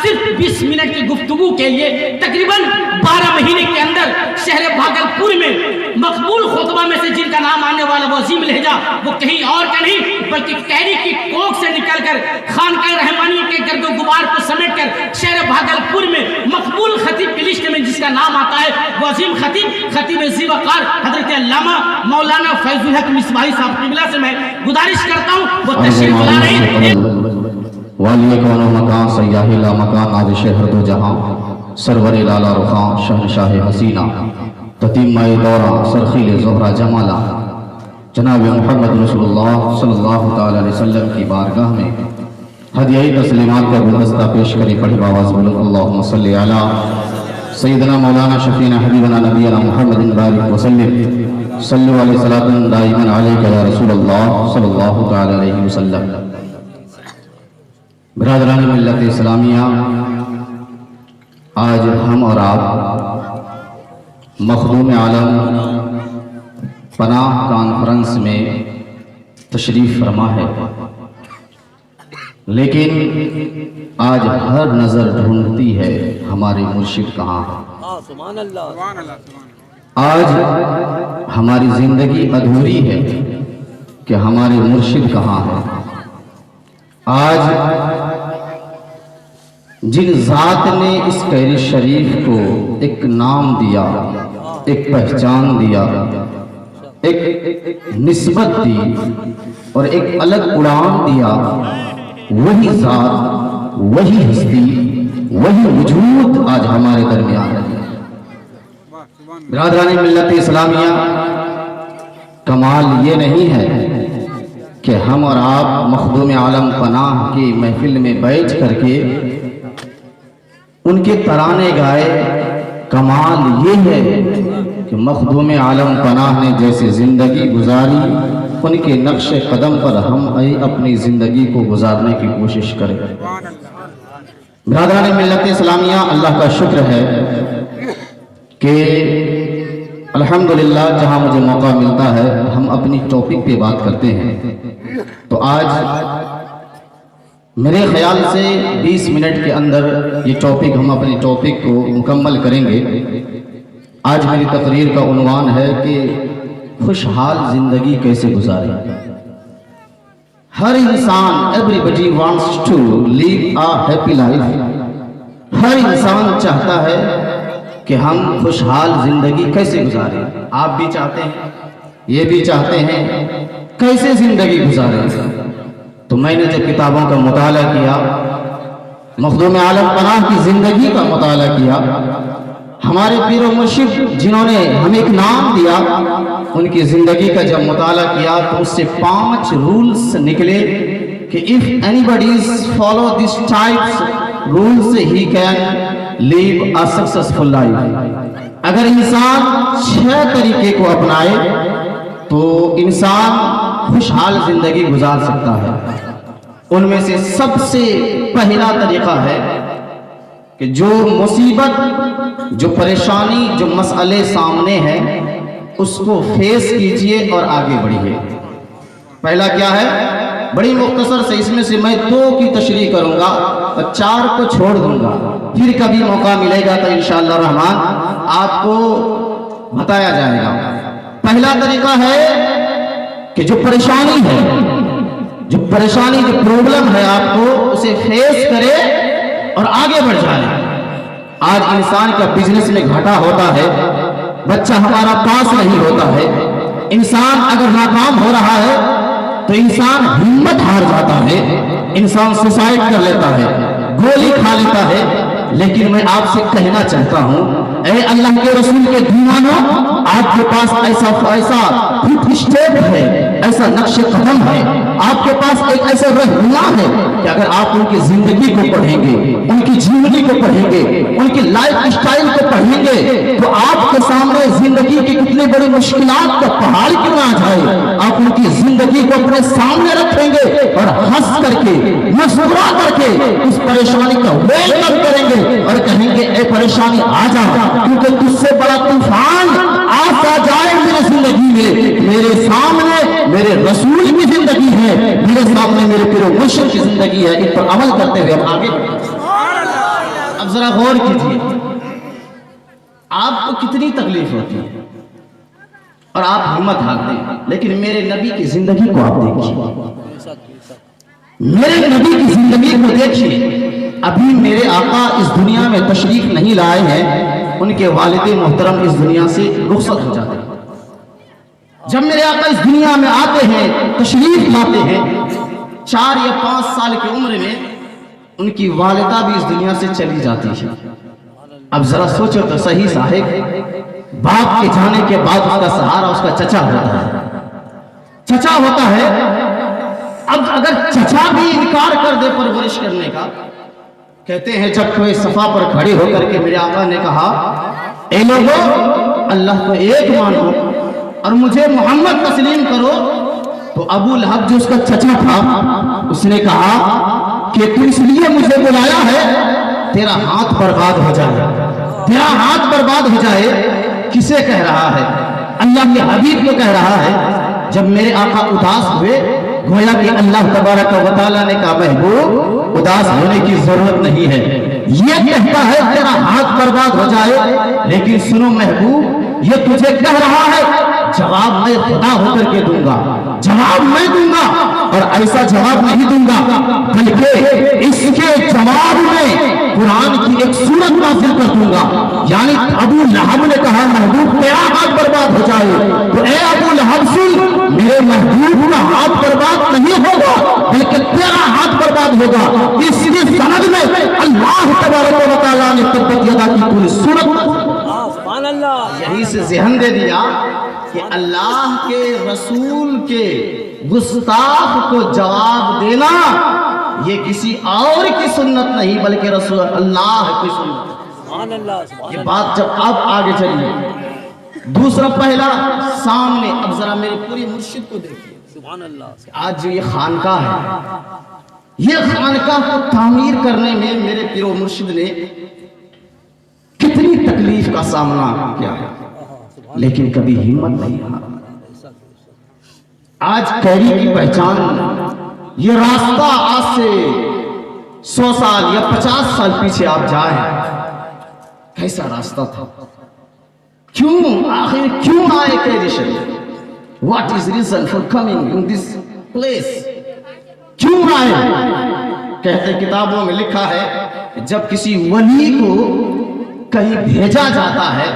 صرف 20 منٹ کی گفتگو کے لیے تقریباً 12 مہینے کے اندر شہر بھاگلپور میں مقبول خطبہ میں سے جن کا نام آنے والا وہ عظیم لہجہ وہ کہیں اور کا نہیں بلکہ کیری کی کوکھ سے نکل کر خانقاہ رحمانی کے گرد و غبار کو سمیٹ کر شہر بھاگلپور میں مقبول خطیب کی لسٹ میں جس کا نام آتا ہے وہ عظیم خطیب ذی وقار حضرت علامہ مولانا فیض الحق مصباحی صاحب قبلہ سے میں گزارش کرتا ہوں وہ تشریف لا رہے ہیں. والی کون و مکان سیاہ لا مکان نازش ہر دو جہاں سرور لالا رخان شہنشاہ حسینہ تتیمہ دورہ سرخیل زہرہ جمالہ جناب محمد رسول اللہ صلی اللہ تعالی علیہ وسلم کی بارگاہ میں ہدیہ تسلیمات کا گلدستہ پیش کریں. پڑھی باواز بولو اللہم صلی علی سیدنا مولانا شفینا حبیبنا نبینا محمد بارک وسلم صلو علیہ صلاة دائما علیکہ یا رسول اللہ صلی اللہ تعالی علیہ وسلم. برادران ملت اسلامیہ، آج ہم اور آپ مخدوم عالم پناہ کانفرنس میں تشریف فرما ہے، لیکن آج ہر نظر ڈھونڈتی ہے ہمارے مرشد کہاں ہے. آج ہماری زندگی ادھوری ہے کہ ہمارے مرشد کہاں ہے. آج جن ذات نے اس کیری شریف کو ایک نام دیا، ایک پہچان دیا، ایک نسبت دی اور ایک الگ اڑان دیا، وہی ذات، وہی ہستی، وہی وجود آج ہمارے درمیان ہے. برادران ملت اسلامیہ، کمال یہ نہیں ہے کہ ہم اور آپ مخدوم عالم پناہ کی محفل میں بیٹھ کر کے ان کے ترانے گائے. کمال یہ ہے کہ مخدوم عالم پناہ نے جیسے زندگی گزاری ان کے نقش قدم پر ہم اپنی زندگی کو گزارنے کی کوشش کریں. برادران ملت اسلامیہ، اللہ کا شکر ہے کہ الحمدللہ جہاں مجھے موقع ملتا ہے ہم اپنی ٹاپک پہ بات کرتے ہیں. تو آج میرے خیال سے 20 منٹ کے اندر یہ ٹاپک ہم اپنی ٹاپک کو مکمل کریں گے. آج میری تقریر کا عنوان ہے کہ خوشحال زندگی کیسے گزاریں. ہر انسان everybody wants to live a happy life. ہر انسان چاہتا ہے کہ ہم خوشحال زندگی کیسے گزاریں. آپ بھی چاہتے ہیں، یہ بھی چاہتے ہیں کیسے زندگی گزاریں. تو میں نے جب کتابوں کا مطالعہ کیا، مخدوم عالم پناہ کی زندگی کا مطالعہ کیا، ہمارے پیر و مرشد جنہوں نے ہمیں ایک نام دیا ان کی زندگی کا جب مطالعہ کیا تو اس سے 5 رولز نکلے کہ if anybody follow these types rules he can live a successful life. اگر انسان 6 طریقے کو اپنائے تو انسان خوشحال زندگی گزار سکتا ہے. ان میں سے سب سے پہلا طریقہ ہے کہ جو مصیبت، جو پریشانی، جو مسئلے سامنے ہیں اس کو فیس کیجئے اور آگے بڑھیے. پہلا کیا ہے؟ بڑی مختصر سے اس میں سے میں 2 کی تشریح کروں گا اور 4 کو چھوڑ دوں گا. پھر کبھی موقع ملے گا تو انشاءاللہ الرحمن آپ کو بتایا جائے گا. پہلا طریقہ ہے کہ جو پریشانی ہے، جو پرابلم ہے آپ کو اسے فیس کرے اور آگے بڑھ جائے. آج انسان کا بزنس میں گھاٹا ہوتا ہے، بچہ ہمارا پاس نہیں ہوتا ہے، انسان اگر ناکام ہو رہا ہے تو انسان ہمت ہار جاتا ہے، انسان سوسائڈ کر لیتا ہے، گولی کھا لیتا ہے. لیکن میں آپ سے کہنا چاہتا ہوں اے اللہ کے رسول کے دیوانوں، آپ کے پاس ایسا فٹ اسٹیپ ہے، ایسا نقش قدم ہے، آپ کے پاس ایک ایسا رہنما ہے کہ اگر آپ ان کی زندگی کو پڑھیں گے، ان کی زندگی کو پڑھیں گے، ان کی لائف اسٹائل کو پڑھیں گے تو آپ کے سامنے زندگی کی کتنی بڑی مشکلات کا پہاڑ کیوں نہ آ جائے. آپ ان کی زندگی کو اپنے سامنے رکھیں گے اور ہنس کر کے، مسکرا کر کے اس پریشانی کا ویلکم کریں گے اور کہیں گے اے پریشانی آ جا، کیونکہ تجھ سے بڑا طوفان آتا جائے میرے زندگی میں، میرے سامنے میرے رسول کی زندگی ہے، میرے سامنے میرے پیر و مرشد کی زندگی ہے. ان پر عمل کرتے ہوئے ہم آگے ذرا غور کیجیے، آپ کو کتنی تکلیف ہوتی ہے اور آپ ہمت ہارتے ہیں، لیکن میرے نبی کی زندگی کو آپ دیکھیے، میرے نبی کی زندگی کو دیکھیے۔ ابھی میرے آقا اس دنیا میں تشریف نہیں لائے ہیں، ان کے والد محترم اس دنیا سے رخصت ہو جاتے ہیں۔ جب میرے آقا اس دنیا میں آتے ہیں، تشریف لاتے ہیں، 4 یا 5 سال کی عمر میں ان کی والدہ بھی اس دنیا سے چلی جاتی ہے۔ اب ذرا سوچو تو صحیح صاحب، باپ کے جانے کے بعد اس کا سہارا اس کا چچا ہوتا ہے، چچا ہوتا ہے۔ اب اگر چچا بھی انکار کر دے پرورش کرنے کا، کہتے ہیں جب کوئی صفا پر کھڑے ہو کر کے میرے آقا نے کہا، اے لوگو اللہ کو ایک مانو اور مجھے محمد تسلیم کرو، تو ابو لہب جو اس کا چچا تھا اس نے کہا کہ تو اس لیے مجھے بلایا ہے، تیرا ہاتھ برباد ہو جائے، تیرا ہاتھ برباد ہو جائے۔ کسے کہہ رہا ہے؟ اللہ کے حبیب کو کہہ رہا ہے۔ جب میرے آقا اداس ہوئے، گویا کہ اللہ تبارک و تعالیٰ نے کہا محبوب اداس ہونے کی ضرورت نہیں ہے، یہ کہتا ہے تیرا ہاتھ برباد ہو جائے، لیکن سنو محبوب یہ تجھے کہہ رہا ہے، جواب میں خدا ہو کر کے دوں گا، جواب میں دوں گا، اور ایسا جواب نہیں دوں گا بلکہ اس کے جواب میں قرآن کی ایک سورت نازل کر دوں گا۔ یعنی ابو لہب نے کہا محبوب تیرا ہاتھ برباد ہو جائے، تو اے ابو لہب سن، میرے محبوب کا ہاتھ برباد نہیں ہوگا بلکہ تیرا ہاتھ برباد ہوگا۔ اس سند میں اللہ تبارک و تعالیٰ نے تبت یدا کی پوری سورت یہی سے ذہن دے دیا کہ اللہ کے رسول کے گستاخ کو جواب دینا یہ کسی اور کی سنت نہیں بلکہ رسول اللہ کی سنت۔ یہ بات جب آپ آگے چلیے، دوسرا پہلا سامنے، اب ذرا میرے پوری مرشد کو دیکھیے۔ آج جو یہ خانقاہ ہے، یہ خانقاہ کو تعمیر کرنے میں میرے پیر و مرشد نے کتنی تکلیف کا سامنا کیا ہے، لیکن کبھی ہمت نہیں ہارا۔ آج کیری کی پہچان، یہ راستہ آج سے 100 سال یا 50 سال پیچھے آپ جائیں، کیسا راستہ تھا؟ کیوں آخر کیوں آئے carry Sharif? What is reason for coming in this place؟ کیوں آئے؟ کہتے کتابوں میں لکھا ہے جب کسی ولی کو کہیں بھیجا جاتا ہے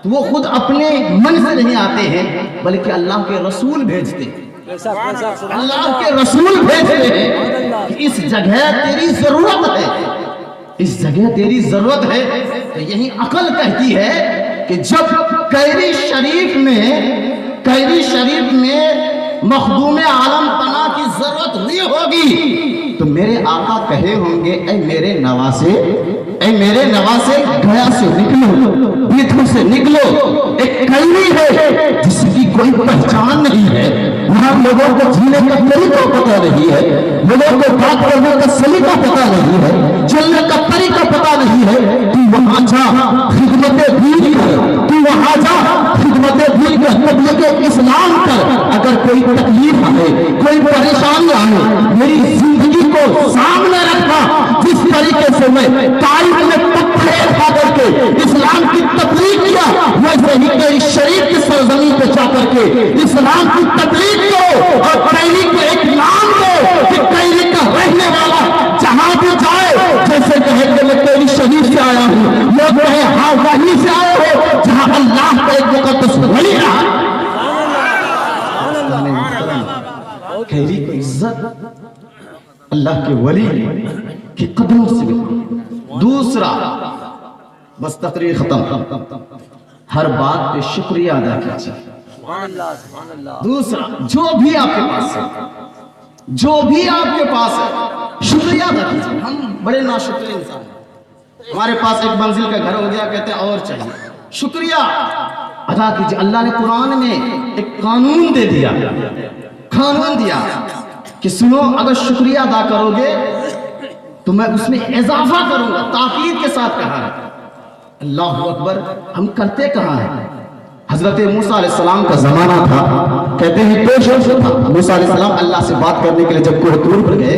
تو وہ خود اپنے من سے نہیں آتے ہیں بلکہ اللہ کے رسول بھیجتے ہیں، اللہ کے رسول بھیجتے ہیں کہ اس جگہ تیری ضرورت ہے، اس جگہ تیری ضرورت ہے۔ تو یہی عقل کہتی ہے کہ جب کیری شریف میں مخدوم عالم پناہ کی ضرورت ہوئی ہوگی تو میرے آقا کہے ہوں گے اے میرے نواسے گیا سے نکلو، بیتھو سے نکلو۔ ایک کیری ہے جس کی کوئی پہچان نہیں ہے، وہاں لوگوں کو جینے کا طریقہ پتہ نہیں ہے، لوگوں کو بات کرنے کا سلیقہ پتہ نہیں ہے، چلنے کا طریقہ پتہ نہیں ہے۔ تو وہاں جا خدمت دین کر، تو وہاں جا خدمت دین کر، تبلیغ اسلام کر۔ اگر کوئی تکلیف آئے، کوئی پریشانی آئے، میری زندگی کو سامنے رکھنا۔ جس طریقے سے میں تاریخ میں پتھر اٹھا کر کے اسلام کی تبلیغ کیا، ویسے ہی کئی شریف کی سرزمین پہ جا کر کے اسلام کی تبلیغ کرو اور کیری کو ایک نام دو کہ کیری کا رہنے والا جہاں بھی جائے جیسے کہے کہ میں کیری شریف سے آیا ہوں، لوگ کہے ہاں وہیں سے آئے ہو جہاں اللہ کا ایک مقدس ولی رہا۔ کیری کو عزت اللہ کے ولی کی قدموں سے ملی۔ دوسرا، بس تقریر ختم، ہر بات پہ شکریہ ادا کیجیے۔ دوسرا، جو بھی آپ کے پاس ہے شکریہ ادا کیجیے۔ ہم بڑے ناشکر انسان ہیں، ہمارے پاس ایک منزل کا گھر ہو گیا کہتے ہیں اور چاہیے، شکریہ ادا کیجیے۔ اللہ نے قرآن میں ایک قانون دے دیا، قانون دیا کہ سنو اگر شکریہ ادا کرو گے تو میں اس میں اضافہ کروں گا، تاکید کے ساتھ کہا ہے۔ اللہ اکبر، ہم کرتے کہاں ہیں؟ حضرت موسیٰ علیہ السلام کا زمانہ تھا، کہتے ہیں موسیٰ علیہ السلام اللہ سے بات کرنے کے لیے جب کوہ طور پر گئے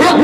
1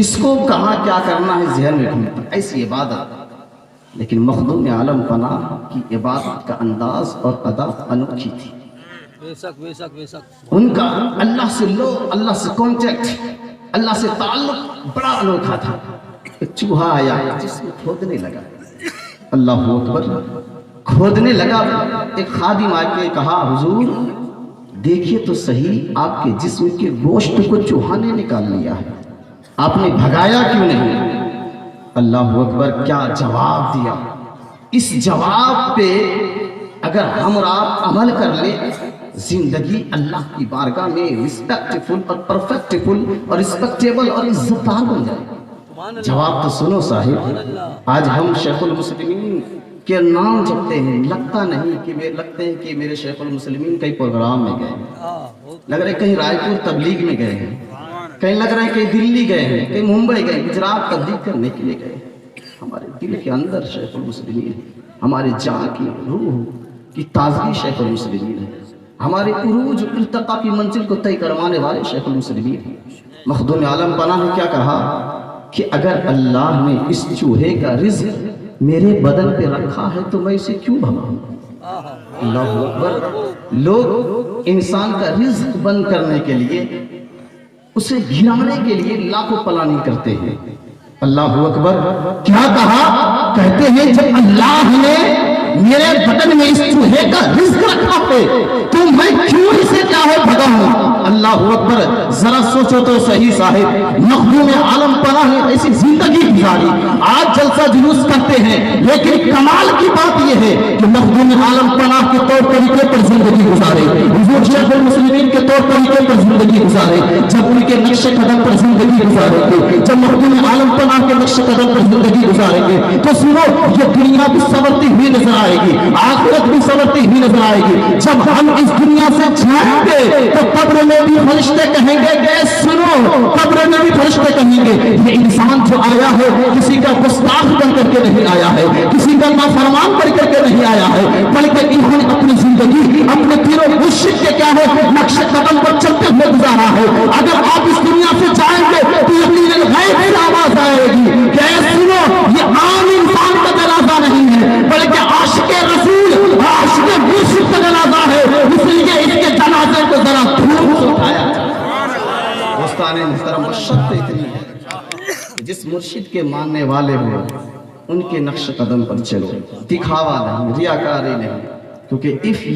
کس کو کہاں کیا کرنا ہے ذہن میں گھومتی ایسی عبادت. لیکن مخدوم عالم پناہ کی عبادت کا انداز اور ادا انوکھی تھی. ان کا اللہ سے اللہ سے کانٹیکٹ، اللہ سے تعلق بڑا انوکھا تھا. ایک چوہا آیا جس میں کھودنے لگا، اللہ اکبر، کھودنے لگا. ایک خادم آ کے کہا حضور دیکھیے تو صحیح آپ کے جسم کے گوشت کو چوہا نے نکال لیا ہے، آپ نے بھگایا کیوں نہیں؟ اللہ اکبر، کیا جواب دیا. اس جواب پہ اگر ہم اور آپ عمل کر لیں زندگی اللہ کی بارگاہ میں رسپیکٹفل اور پرفیکٹفل اور رسپیکٹیبل اور عزت دار بن جائے. جواب تو سنو صاحب. آج ہم شیخ المسلمین کے نام جپتے ہیں، لگتا نہیں کہ میرے شیخ المسلمین کئی پروگرام میں گئے ہیں، لگ رہا ہے کہیں رائے پور تبلیغ میں گئے ہیں، کہیں لگ رہا ہے کہیں دلی گئے ہیں، کہیں ممبئی گئے، گجرات تبلیغ کرنے کے لیے گئے. ہمارے دل کے اندر شیخ المسلمین ہے، ہمارے جان کی روح کی تازگی شیخ المسلمین ہے، ہمارے عروج ارتقا کی منزل کو طے کروانے والے شیخ المسلمین ہیں. مخدوم عالم پناہ نے کیا کہا کہ اگر اللہ نے اس چوہے کا رزق میرے بدن پہ رکھا ہے تو میں اسے کیوں بھگاؤں؟ اللہ اکبر. لوگ انسان کا رزق بند کرنے کے لیے، اسے گرانے کے لیے لاکھوں پلاننگ کرتے ہیں. اللہ اکبر. کیا کہا؟ کہتے ہیں جب اللہ نے میرے بدن میں اس چوہے کا رزق رکھا ہے تو میں کیوں اسے کیا ہے بھگاؤں؟ اللہ اکبر. ذرا سوچو تو صحیح صاحب، مخدوم عالم پناہ نے ایسی زندگی گزاری. آج جلسہ جلوس کرتے ہیں لیکن کمال کی بات یہ ہے کہ مخدوم عالم پناہ کے طور طریقے پر زندگی گزارے، حضور شیخ المسلمین کے طور طریقے پر زندگی گزارے. جب ان کے نقش قدم پر زندگی گزاریں گے، جب مخدوم عالم پناہ کے نقش قدم پر زندگی گزاریں گے تو سنو یہ دنیا بھی سنورتی ہوئی نظر آئے گی، آخرت بھی سنورتی ہوئی نظر آئے گی. جب ہم اس دنیا سے جائیں گے تو قبر میں بھی فرشتے کہیں گے کہ سنو، قبر میں بھی فرشتے کہیں گے یہ انسان جو آیا ہے کسی کا گستاخ بن کر کے نہیں آیا ہے، کسی کا نافرمان بن کر کے نہیں آیا ہے، بلکہ انہوں نے اپنی زندگی اپنے پیر و مرشد کے کیا ہے نقش قدم پر چلتے ہوئے گزارا ہے. اگر آپ اس دنیا سے جائیں گے تو یقیناً غیب کی آواز آئے گی کہ سنو یہ عام انسان کا جنازہ نہیں ہے بلکہ عاشق رسول عاشق مرشد کا جنازہ ہے، اس لیے اس کے جنازے کو ذرا دھوم سے اٹھایا. دوستان محترم، شرط اتنی ہے کہ جس مرشد کے ماننے والے ہو ان کے نقش قدم پر چلو، دکھاوا نہیں، ریاکاری نہیں. کیونکہ if you